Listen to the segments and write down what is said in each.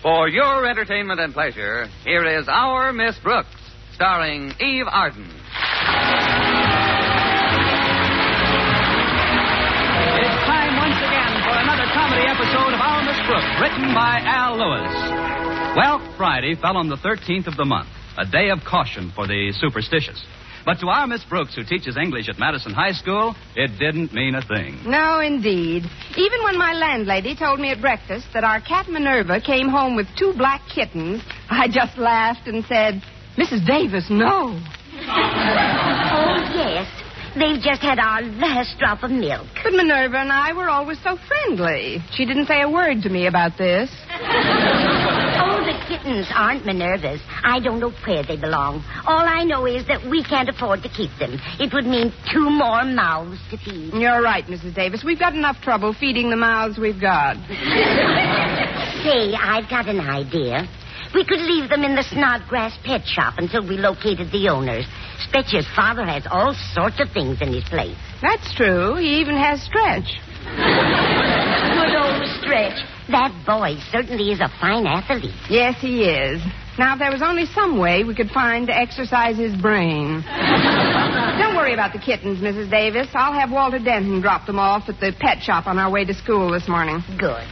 For your entertainment and pleasure, here is Our Miss Brooks, starring Eve Arden. It's time once again for another comedy episode of Our Miss Brooks, written by Al Lewis. Well, Friday fell on the 13th of the month, a day of caution for the superstitious. But to our Miss Brooks, who teaches English at Madison High School, it didn't mean a thing. No, indeed. Even when my landlady told me at breakfast that our cat Minerva came home with 2 black kittens, I just laughed and said, Mrs. Davis, no. Oh, yes. They've just had our last drop of milk. But Minerva and I were always so friendly. She didn't say a word to me about this. Oh, the kittens aren't Minerva's. I don't know where they belong. All I know is that we can't afford to keep them. It would mean 2 more mouths to feed. You're right, Mrs. Davis. We've got enough trouble feeding the mouths we've got. Say, I've got an idea. We could leave them in the Snodgrass pet shop until we located the owners. Stretch's father has all sorts of things in his place. That's true. He even has Stretch. Good old Stretch. That boy certainly is a fine athlete. Yes, he is. Now, if there was only some way we could find to exercise his brain. Don't worry about the kittens, Mrs. Davis. I'll have Walter Denton drop them off at the pet shop on our way to school this morning. Good.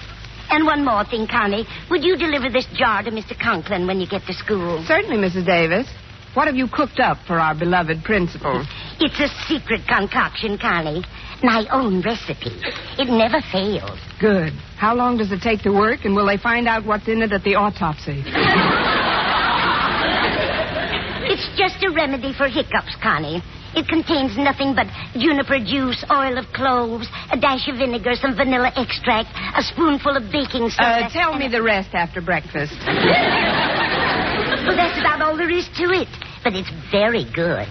And one more thing, Connie. Would you deliver this jar to Mr. Conklin when you get to school? Certainly, Mrs. Davis. What have you cooked up for our beloved principal? It's a secret concoction, Connie. My own recipe. It never fails. Good. How long does it take to work, and will they find out what's in it at the autopsy? It's just a remedy for hiccups, Connie. It contains nothing but juniper juice, oil of cloves, a dash of vinegar, some vanilla extract, a spoonful of baking soda. Tell me the rest after breakfast. Well, that's about all there is to it. But it's very good.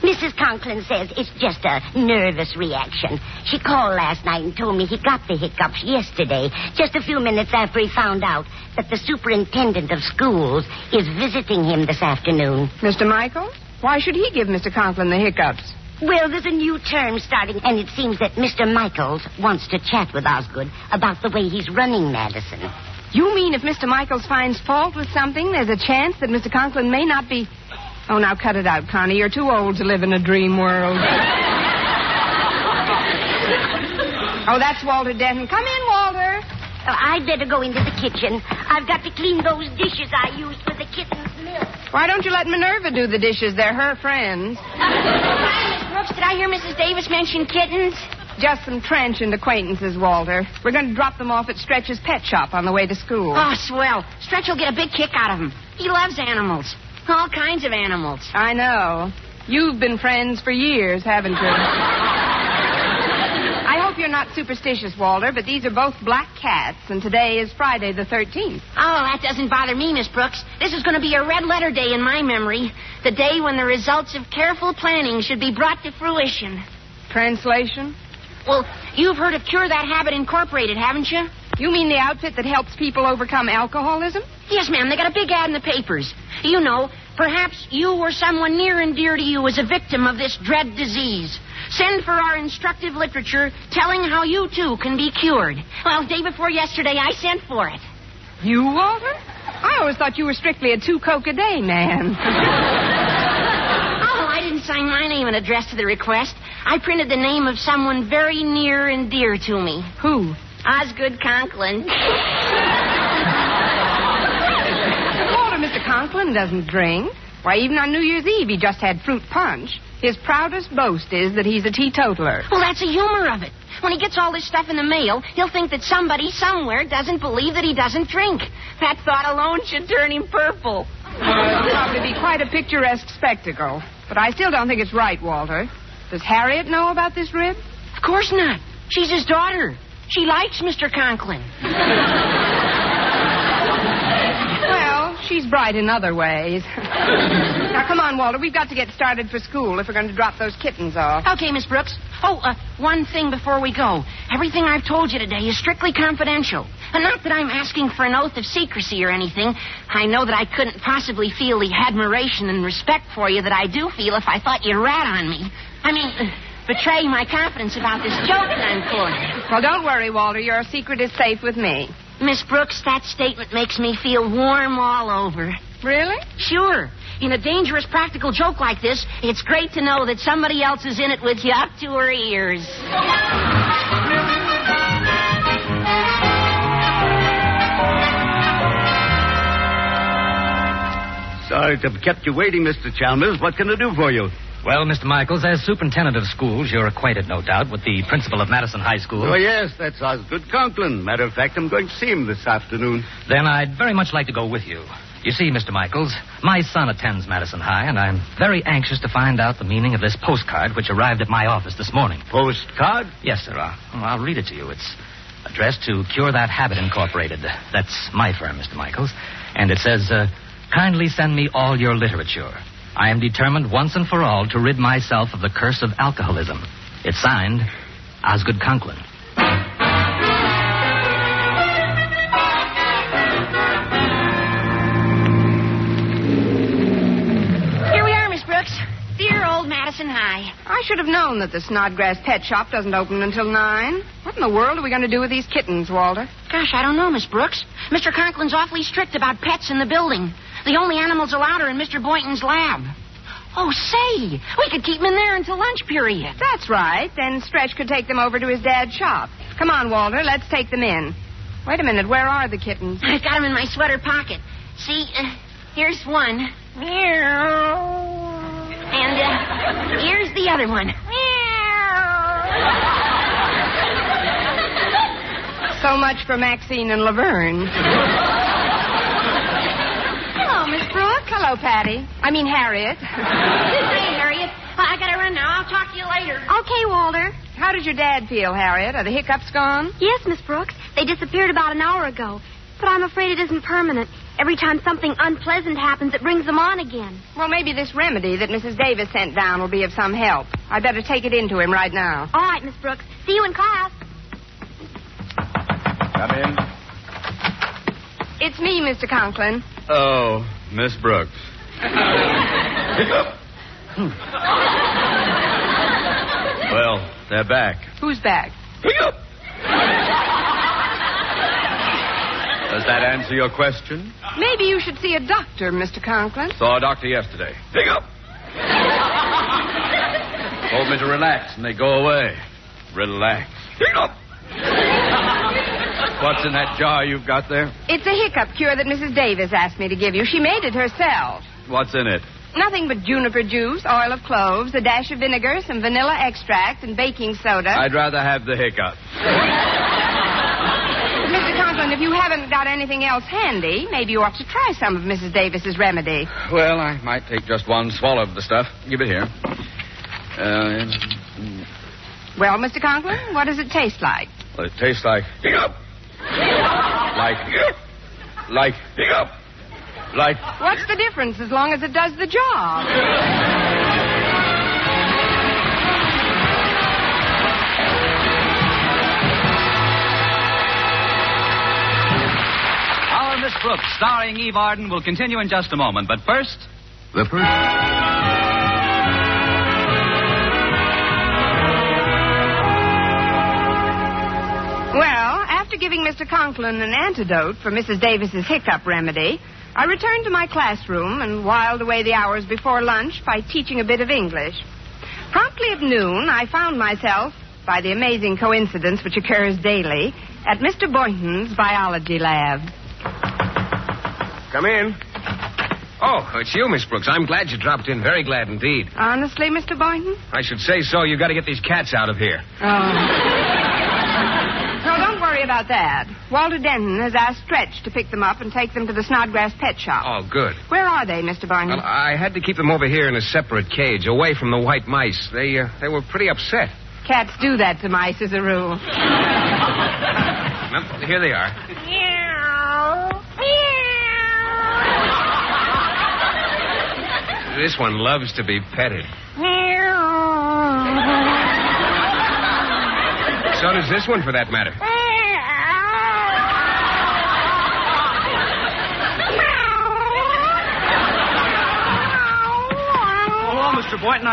Mrs. Conklin says it's just a nervous reaction. She called last night and told me he got the hiccups yesterday, just a few minutes after he found out that the superintendent of schools is visiting him this afternoon. Mr. Michaels? Why should he give Mr. Conklin the hiccups? Well, there's a new term starting, and it seems that Mr. Michaels wants to chat with Osgood about the way he's running Madison. You mean if Mr. Michaels finds fault with something, there's a chance that Mr. Conklin may not be... Oh, now cut it out, Connie. You're too old to live in a dream world. Oh, that's Walter Denton. Come in, Walter. I'd better go into the kitchen. I've got to clean those dishes I used for the kitten's milk. Why don't you let Minerva do the dishes? They're her friends. Hi, Miss Brooks. Did I hear Mrs. Davis mention kittens? Just some transient acquaintances, Walter. We're going to drop them off at Stretch's pet shop on the way to school. Oh, swell. Stretch will get a big kick out of them. He loves animals. All kinds of animals. I know. You've been friends for years, haven't you? I hope you're not superstitious, Walter, but these are both black cats, and today is Friday the 13th. Oh, that doesn't bother me, Miss Brooks. This is going to be a red-letter day in my memory. The day when the results of careful planning should be brought to fruition. Translation? Well, you've heard of Cure That Habit Incorporated, haven't you? You mean the outfit that helps people overcome alcoholism? Yes, ma'am. They got a big ad in the papers. You know, perhaps you or someone near and dear to you is a victim of this dread disease. Send for our instructive literature telling how you, too, can be cured. Well, day before yesterday, I sent for it. You, Walter? I always thought you were strictly a 2 Coke a day man. Oh, I didn't sign my name and address to the request. I printed the name of someone very near and dear to me. Who? Osgood Conklin. Walter, Mr. Conklin doesn't drink. Why, even on New Year's Eve, he just had fruit punch. His proudest boast is that he's a teetotaler. Well, that's the humor of it. When he gets all this stuff in the mail, he'll think that somebody somewhere doesn't believe that he doesn't drink. That thought alone should turn him purple. It'll probably be quite a picturesque spectacle. But I still don't think it's right, Walter. Does Harriet know about this rib? Of course not. She's his daughter. She likes Mr. Conklin. Well, she's bright in other ways. Now, come on, Walter. We've got to get started for school if we're going to drop those kittens off. Okay, Miss Brooks. Oh, one thing before we go. Everything I've told you today is strictly confidential. And not that I'm asking for an oath of secrecy or anything. I know that I couldn't possibly feel the admiration and respect for you that I do feel if I thought you'd rat on me. I mean, betray my confidence about this joke that I'm pulling. Well, don't worry, Walter. Your secret is safe with me. Miss Brooks, that statement makes me feel warm all over. Really? Sure. In a dangerous practical joke like this, it's great to know that somebody else is in it with you up to her ears. Sorry to have kept you waiting, Mr. Chalmers. What can I do for you? Well, Mr. Michaels, as superintendent of schools, you're acquainted, no doubt, with the principal of Madison High School. Oh, yes, that's Osgood Conklin. Matter of fact, I'm going to see him this afternoon. Then I'd very much like to go with you. You see, Mr. Michaels, my son attends Madison High, and I'm very anxious to find out the meaning of this postcard which arrived at my office this morning. Postcard? Yes, sir. I'll read it to you. It's addressed to Cure That Habit Incorporated. That's my firm, Mr. Michaels. And it says, kindly send me all your literature. I am determined once and for all to rid myself of the curse of alcoholism. It's signed, Osgood Conklin. Here we are, Miss Brooks. Dear old Madison High. I should have known that the Snodgrass Pet Shop doesn't open until 9. What in the world are we going to do with these kittens, Walter? Gosh, I don't know, Miss Brooks. Mr. Conklin's awfully strict about pets in the building. The only animals allowed are in Mr. Boynton's lab. Oh, say, we could keep them in there until lunch period. That's right. Then Stretch could take them over to his dad's shop. Come on, Walter, let's take them in. Wait a minute, where are the kittens? I've got them in my sweater pocket. See, here's one. And here's the other one. So much for Maxine and Laverne. Hello, Miss Brooks. Hello, Patty. I mean, Harriet. Hey, Harriet. I gotta run now. I'll talk to you later. Okay, Walter. How does your dad feel, Harriet? Are the hiccups gone? Yes, Miss Brooks. They disappeared about an hour ago. But I'm afraid it isn't permanent. Every time something unpleasant happens, it brings them on again. Well, maybe this remedy that Mrs. Davis sent down will be of some help. I'd better take it into him right now. All right, Miss Brooks. See you in class. Come in. It's me, Mr. Conklin. Oh, Miss Brooks. Well, they're back. Who's back? Does that answer your question? Maybe you should see a doctor, Mr. Conklin. Saw a doctor yesterday. Told me to relax, and they go away. Relax. What's in that jar you've got there? It's a hiccup cure that Mrs. Davis asked me to give you. She made it herself. What's in it? Nothing but juniper juice, oil of cloves, a dash of vinegar, some vanilla extract, and baking soda. I'd rather have the hiccup. Mr. Conklin, if you haven't got anything else handy, maybe you ought to try some of Mrs. Davis's remedy. Well, I might take just one swallow of the stuff. Give it here. Well, Mr. Conklin, what does it taste like? Well, it tastes like hiccup. Like hiccup. Like. What's the difference as long as it does the job? Our Miss Brooks, starring Eve Arden, will continue in just a moment. But first... The first. Well, after giving Mr. Conklin an antidote for Mrs. Davis's hiccup remedy, I returned to my classroom and whiled away the hours before lunch by teaching a bit of English. Promptly at noon, I found myself, by the amazing coincidence which occurs daily, at Mr. Boynton's biology lab. Come in. Oh, it's you, Miss Brooks. I'm glad you dropped in. Very glad indeed. Honestly, Mr. Boynton? I should say so. You've got to get these cats out of here. No, don't worry about that. Walter Denton has asked Stretch to pick them up and take them to the Snodgrass Pet Shop. Oh, good. Where are they, Mr. Boynton? Well, I had to keep them over here in a separate cage, away from the white mice. They were pretty upset. Cats do that to mice as a rule. Well, here they are. This one loves to be petted. So does this one, for that matter. Hello, Mr. Boynton.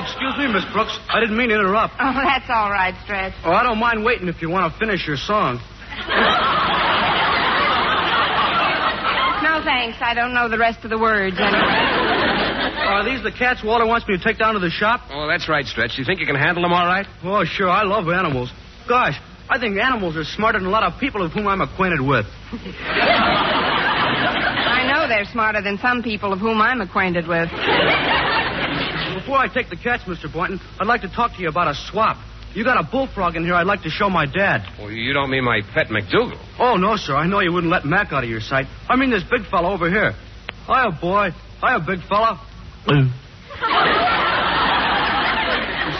Excuse me, Miss Brooks. I didn't mean to interrupt. Oh, that's all right, Stretch. Oh, I don't mind waiting if you want to finish your song. thanks. I don't know the rest of the words anyway. Are these the cats Walter wants me to take down to the shop? Oh, that's right, Stretch. Do you think you can handle them all right? Oh, sure. I love animals. Gosh, I think animals are smarter than a lot of people of whom I'm acquainted with. I know they're smarter than some people of whom I'm acquainted with. Before I take the cats, Mr. Boynton, I'd like to talk to you about a swap. You got a bullfrog in here I'd like to show my dad. Well, you don't mean my pet McDougal. Oh, no, sir. I know you wouldn't let Mac out of your sight. I mean this big fella over here. Hiya, boy. Hiya, big fella.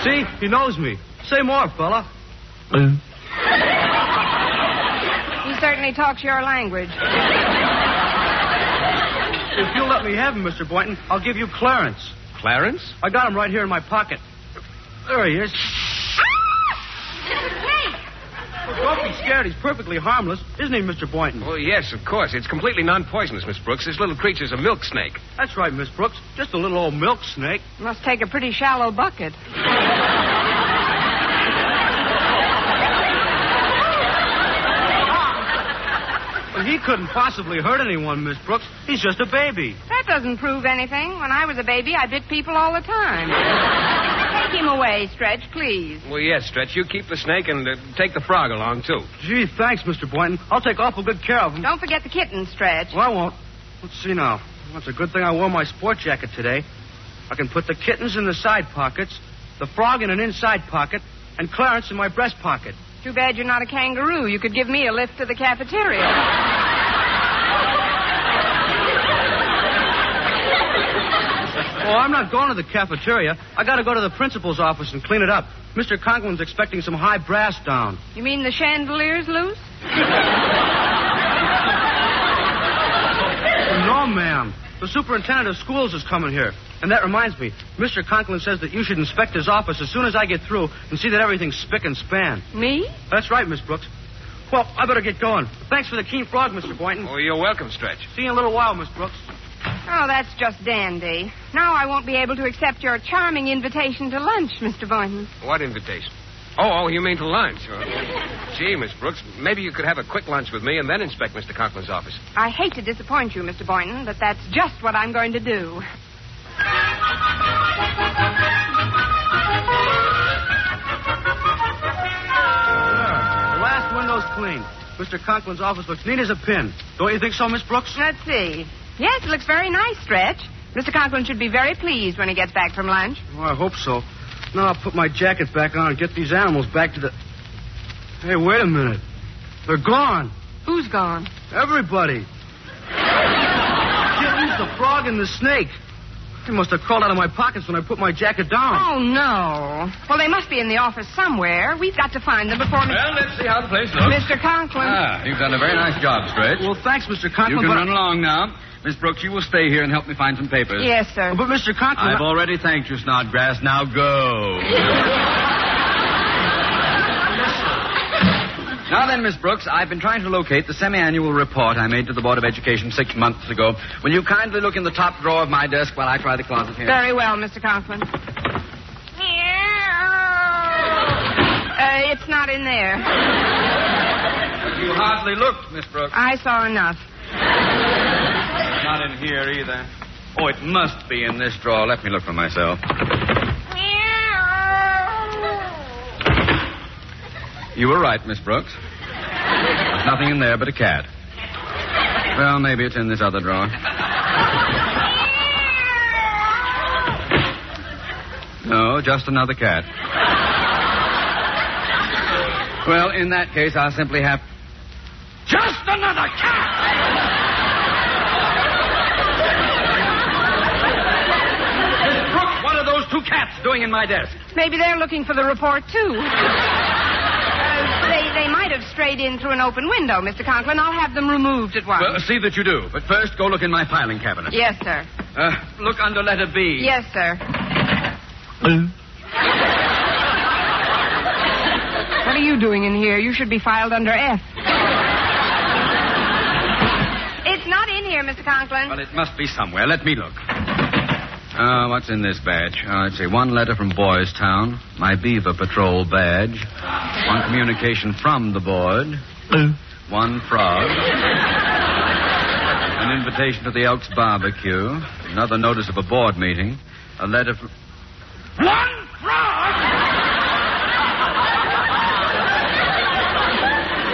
See? He knows me. Say more, fella. He certainly talks your language. If you'll let me have him, Mr. Boynton, I'll give you Clarence. Clarence? I got him right here in my pocket. There he is. Don't be scared. He's perfectly harmless. Isn't he, Mr. Boynton? Well, yes, of course. It's completely non-poisonous, Miss Brooks. This little creature's a milk snake. That's right, Miss Brooks. Just a little old milk snake. Must take a pretty shallow bucket. Well, he couldn't possibly hurt anyone, Miss Brooks. He's just a baby. That doesn't prove anything. When I was a baby, I bit people all the time. Take him away, Stretch, please. Well, yes, Stretch. You keep the snake and take the frog along, too. Gee, thanks, Mr. Boynton. I'll take awful good care of him. Don't forget the kitten, Stretch. Well, I won't. Let's see now. Well, it's a good thing I wore my sport jacket today. I can put the kittens in the side pockets, the frog in an inside pocket, and Clarence in my breast pocket. Too bad you're not a kangaroo. You could give me a lift to the cafeteria. Oh, I'm not going to the cafeteria. I got to go to the principal's office and clean it up. Mr. Conklin's expecting some high brass down. You mean the chandelier's loose? No, ma'am. The superintendent of schools is coming here. And that reminds me, Mr. Conklin says that you should inspect his office as soon as I get through and see that everything's spick and span. Me? That's right, Miss Brooks. Well, I better get going. Thanks for the keen frog, Mr. Boynton. Oh, you're welcome, Stretch. See you in a little while, Miss Brooks. Oh, that's just dandy. Now I won't be able to accept your charming invitation to lunch, Mr. Boynton. What invitation? Oh, you mean to lunch? Gee, Miss Brooks, maybe you could have a quick lunch with me and then inspect Mr. Conklin's office. I hate to disappoint you, Mr. Boynton, but that's just what I'm going to do. The last window's clean. Mr. Conklin's office looks neat as a pin. Don't you think so, Miss Brooks? Let's see. Yes, it looks very nice, Stretch. Mr. Conklin should be very pleased when he gets back from lunch. Oh, I hope so. Now I'll put my jacket back on and get these animals back to the... Hey, wait a minute. They're gone. Who's gone? Everybody. Kittens, the frog, and the snake. They must have crawled out of my pockets when I put my jacket down. Oh, no. Well, they must be in the office somewhere. We've got to find them before... Well, let's see how the place looks. Mr. Conklin. You've done a very nice job, Stretch. Well, thanks, Mr. Conklin, You can but... run along now. Miss Brooks, you will stay here and help me find some papers. Yes, sir. But, Mr. Conklin... I've already thanked you, Snodgrass. Now go. Now then, Miss Brooks, I've been trying to locate the semi-annual report I made to the Board of Education 6 months ago. Will you kindly look in the top drawer of my desk while I try the closet here? Very well, Mr. Conklin. It's not in there. You hardly looked, Miss Brooks. I saw enough. Not in here either. Oh, it must be in this drawer. Let me look for myself. You were right, Miss Brooks. There's nothing in there but a cat. Well, maybe it's in this other drawer. No, just another cat. Well, in that case, I'll simply have... Just another cat! Miss Brooks, what are those two cats doing in my desk? Maybe they're looking for the report, too. They might have strayed in through an open window, Mr. Conklin. I'll have them removed at once. Well, see that you do. But first, go look in my filing cabinet. Yes, sir. Look under letter B. Yes, sir. What are you doing in here? You should be filed under F. It's not in here, Mr. Conklin. Well, it must be somewhere. Let me look. What's in this badge? Let's see. One letter from Boys Town. My Beaver Patrol badge. One communication from the board. One frog. An invitation invitation to the Elks barbecue, another notice of a board meeting, a letter from... One frog!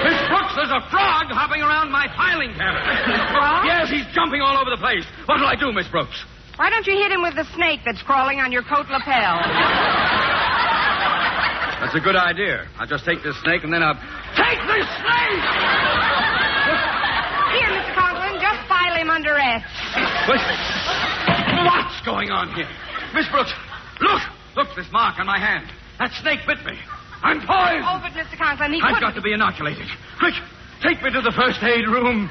Miss Brooks, there's a frog hopping around my filing cabinet. Frog? Yes, he's jumping all over the place. What'll I do, Miss Brooks? Why don't you hit him with the snake that's crawling on your coat lapel? That's a good idea. I'll just take this snake and then I'll... Take the snake! Here, Mr. Conklin, just file him under arrest. What's going on here? Miss Brooks, look! Look, this mark on my hand. That snake bit me. I'm poisoned. Oh, but Mr. Conklin, he I've got to be inoculated. Quick, take me to the first aid room.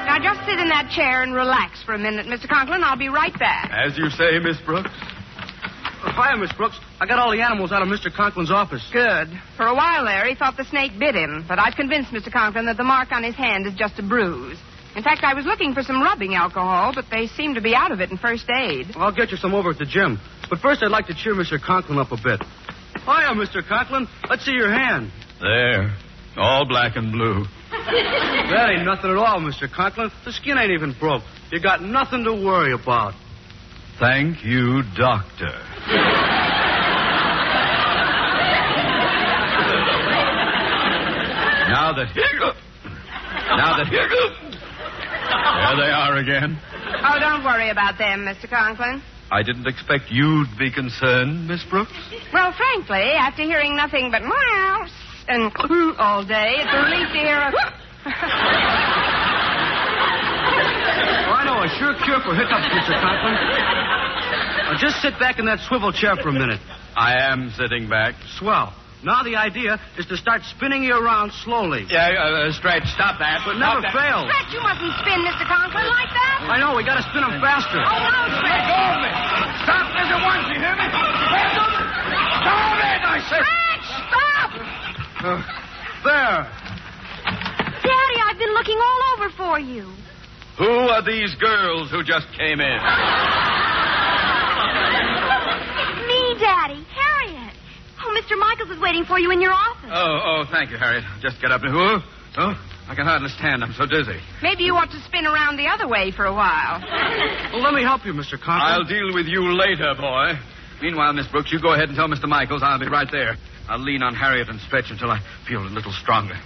Now, just sit in that chair and relax for a minute, Mr. Conklin. I'll be right back. As you say, Miss Brooks. Hiya, Miss Brooks. I got all the animals out of Mr. Conklin's office. Good. For a while there, he thought the snake bit him, but I've convinced Mr. Conklin that the mark on his hand is just a bruise. In fact, I was looking for some rubbing alcohol, but they seem to be out of it in first aid. I'll get you some over at the gym. But first, I'd like to cheer Mr. Conklin up a bit. Hiya, Mr. Conklin. Let's see your hand. There. All black and blue. That ain't nothing at all, Mr. Conklin. The skin ain't even broke. You got nothing to worry about. Thank you, Doctor. Now that there they are again. Oh, don't worry about them, Mr. Conklin. I didn't expect you'd be concerned, Miss Brooks. Well, frankly, after hearing nothing but mouse and all day, it's a relief to hear a... Oh, I know a sure cure for hiccups, Mr. Conklin. Now, just sit back in that swivel chair for a minute. I am sitting back. Swell. Now the idea is to start spinning you around slowly. Yeah, Stretch, stop that. But never fail. Stretch, you mustn't spin Mr. Conklin like that. I know, we gotta spin him faster. Oh, no, Stretch. Let go of me. Stop this at once, you hear me? Stop it, I said. Stretch, stop. There. Daddy, I've been looking all over for you. Who are these girls who just came in? It's me, Daddy. Harriet. Oh, Mr. Michaels is waiting for you in your office. Oh, thank you, Harriet. Just get up and... Oh, I can hardly stand. I'm so dizzy. Maybe you ought to spin around the other way for a while. Well, let me help you, Mr. Conklin. I'll deal with you later, boy. Meanwhile, Miss Brooks, you go ahead and tell Mr. Michaels I'll be right there. I'll lean on Harriet and Stretch until I feel a little stronger.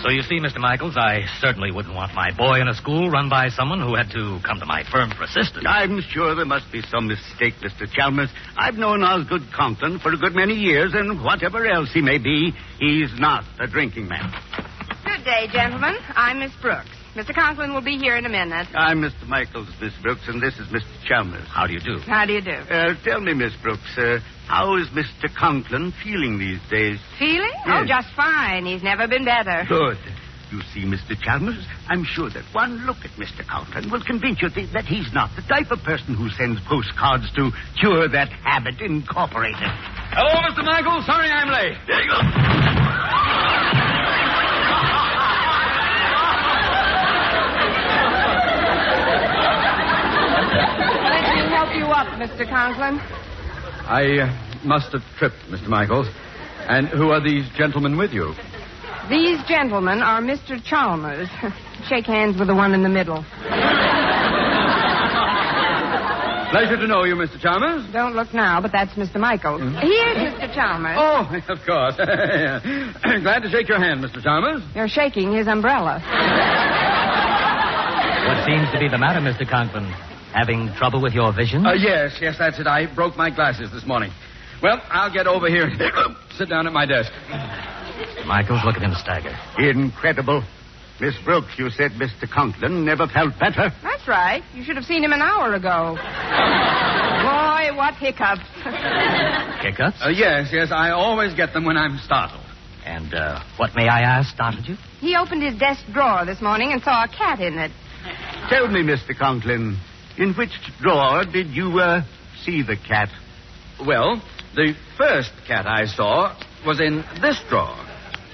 So you see, Mr. Michaels, I certainly wouldn't want my boy in a school run by someone who had to come to my firm for assistance. I'm sure there must be some mistake, Mr. Chalmers. I've known Osgood Conklin for a good many years, and whatever else he may be, he's not a drinking man. Good day, gentlemen. I'm Miss Brooks. Mr. Conklin will be here in a minute. I'm Mr. Michaels, Miss Brooks, and this is Mr. Chalmers. How do you do? How do you do? Tell me, Miss Brooks, how is Mr. Conklin feeling these days? Feeling? Yes. Oh, just fine. He's never been better. Good. You see, Mr. Chalmers, I'm sure that one look at Mr. Conklin will convince you that he's not the type of person who sends postcards to Cure That Habit Incorporated. Hello, Mr. Michaels. Sorry I'm late. There you go. Let me help you up, Mr. Conklin. I must have tripped, Mr. Michaels. And who are these gentlemen with you? These gentlemen are Mr. Chalmers. Shake hands with the one in the middle. Pleasure to know you, Mr. Chalmers. Don't look now, but that's Mr. Michaels. Here's Mr. Chalmers. Oh, of course. Glad to shake your hand, Mr. Chalmers. You're shaking his umbrella. What seems to be the matter, Mr. Conklin? Having trouble with your vision? Yes, that's it. I broke my glasses this morning. Well, I'll get over here and sit down at my desk. Michaels, look at him stagger. Incredible. Miss Brooks, you said Mr. Conklin never felt better. That's right. You should have seen him an hour ago. Boy, what hiccups. Hiccups? Yes. I always get them when I'm startled. And what, may I ask, startled you? He opened his desk drawer this morning and saw a cat in it. Tell me, Mr. Conklin, in which drawer did you see the cat? Well, the first cat I saw was in this drawer.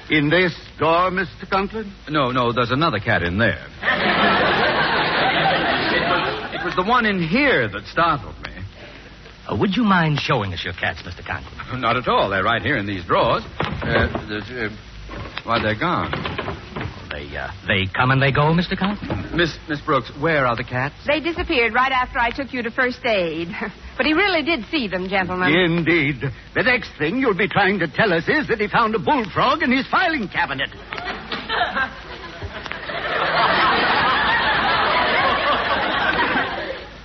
In this drawer, Mr. Conklin? No, there's another cat in there. was the one in here that startled me. Would you mind showing us your cats, Mr. Conklin? Not at all. They're right here in these drawers. Why, they're gone. They come and they go, Mr. Conklin? Miss Brooks, where are the cats? They disappeared right after I took you to first aid. But he really did see them, gentlemen. Indeed. The next thing you'll be trying to tell us is that he found a bullfrog in his filing cabinet.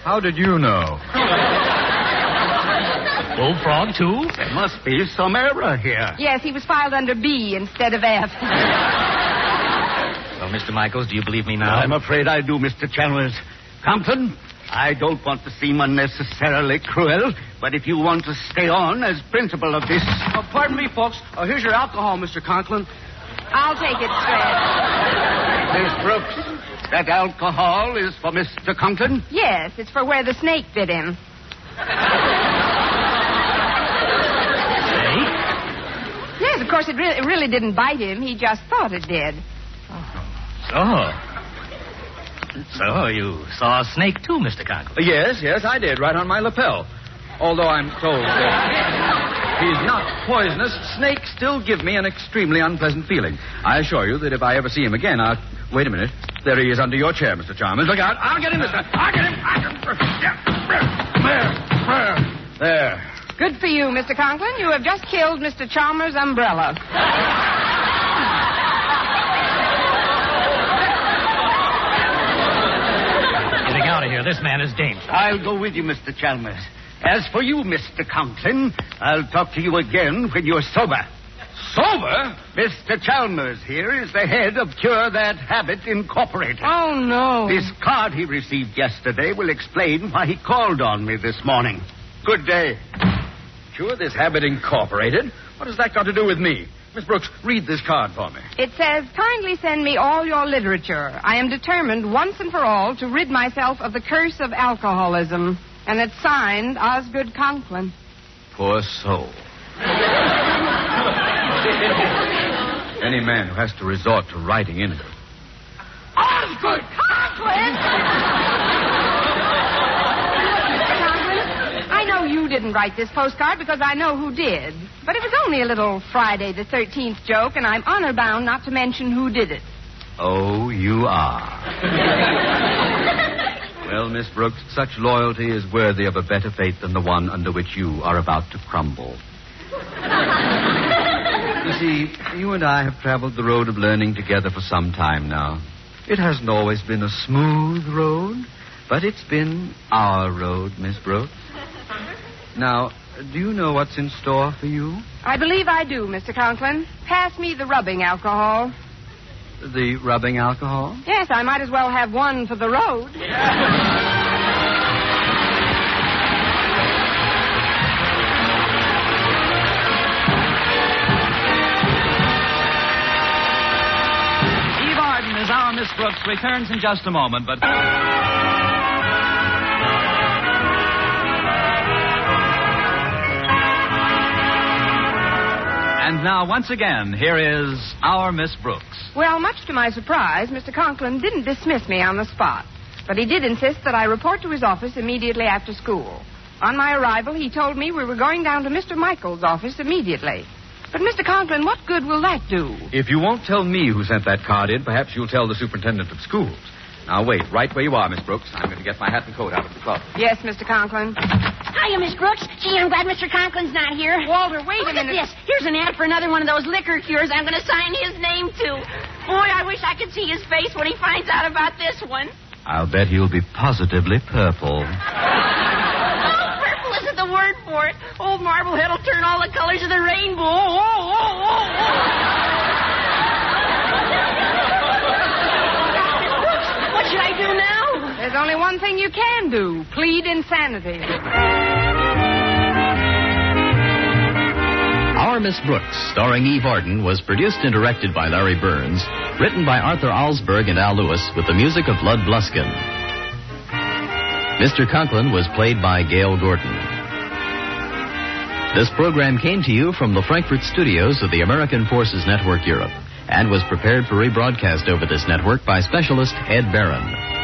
How did you know? Bullfrog, too? There must be some error here. Yes, he was filed under B instead of F. Well, Mr. Michaels, do you believe me now? I'm afraid I do, Mr. Chalmers. Compton, I don't want to seem unnecessarily cruel, but if you want to stay on as principal of this... Pardon me, folks. Here's your alcohol, Mr. Conklin. I'll take it, Fred. Miss Brooks, that alcohol is for Mr. Conklin? Yes, it's for where the snake bit him. Yes, of course, it really didn't bite him. He just thought it did. So you saw a snake, too, Mr. Conklin? Yes, I did, right on my lapel. Although I'm told that he's not poisonous, snakes still give me an extremely unpleasant feeling. I assure you that if I ever see him again, I'll... Wait a minute. There he is under your chair, Mr. Chalmers. Look out. I'll get him this time. I'll get him. There. Good for you, Mr. Conklin. You have just killed Mr. Chalmers' umbrella. Getting out of here. This man is dangerous. I'll go with you, Mr. Chalmers. As for you, Mr. Conklin, I'll talk to you again when you're sober. Sober? Mr. Chalmers here is the head of Cure That Habit Incorporated. Oh, no. This card he received yesterday will explain why he called on me this morning. Good day. Cure This Habit Incorporated? What has that got to do with me? Miss Brooks, read this card for me. It says, kindly send me all your literature. I am determined once and for all to rid myself of the curse of alcoholism. And it's signed Osgood Conklin. Poor soul. Any man who has to resort to writing in it. Osgood Conklin! I know you didn't write this postcard because I know who did. But it was only a little Friday the 13th joke, and I'm honor bound not to mention who did it. Oh, you are. Well, Miss Brooks, such loyalty is worthy of a better fate than the one under which you are about to crumble. You see, you and I have traveled the road of learning together for some time now. It hasn't always been a smooth road, but it's been our road, Miss Brooks. Now, do you know what's in store for you? I believe I do, Mr. Conklin. Pass me the rubbing alcohol. The rubbing alcohol? Yes, I might as well have one for the road. Eve Arden as our Miss Brooks returns in just a moment, but... And now, once again, here is our Miss Brooks. Well, much to my surprise, Mr. Conklin didn't dismiss me on the spot. But he did insist that I report to his office immediately after school. On my arrival, he told me we were going down to Mr. Michaels' office immediately. But, Mr. Conklin, what good will that do? If you won't tell me who sent that card in, perhaps you'll tell the superintendent of schools. Now, wait, right where you are, Miss Brooks. I'm going to get my hat and coat out of the closet. Yes, Mr. Conklin. Hiya, Miss Brooks. Gee, I'm glad Mr. Conklin's not here. Walter, wait a Look minute. at this. Here's an ad for another one of those liquor cures I'm going to sign his name to. Boy, I wish I could see his face when he finds out about this one. I'll bet he'll be positively purple. Oh, purple isn't the word for it. Old Marblehead will turn all the colors of the rainbow. What should I do now? There's only one thing you can do. Plead insanity. Our Miss Brooks, starring Eve Arden, was produced and directed by Larry Burns, written by Arthur Alsberg and Al Lewis, with the music of Lud Bluskin. Mr. Conklin was played by Gail Gordon. This program came to you from the Frankfurt studios of the American Forces Network Europe and was prepared for rebroadcast over this network by specialist Ed Barron.